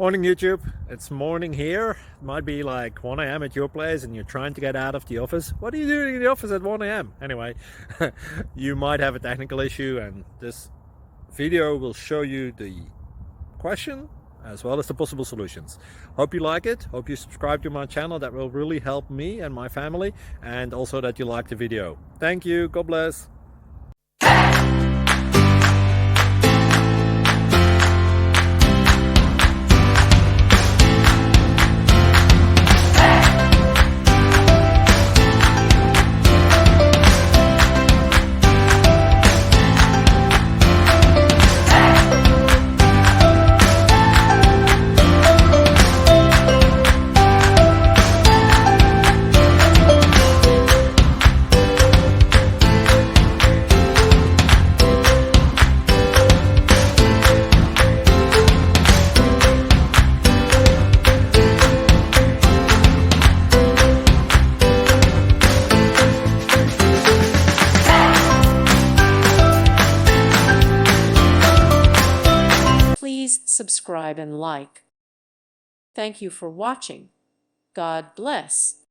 Morning YouTube, it's morning here. It might be like 1 a.m. at your place and you're trying to get out of the office. What are you doing in the office at 1 a.m.? Anyway, you might have a technical issue and this video will show you the question as well as the possible solutions. Hope you like it, hope you subscribe to my channel. That will really help me and my family, and also that you like the video. Thank you, God bless. Please subscribe and like. Thank you for watching. God bless.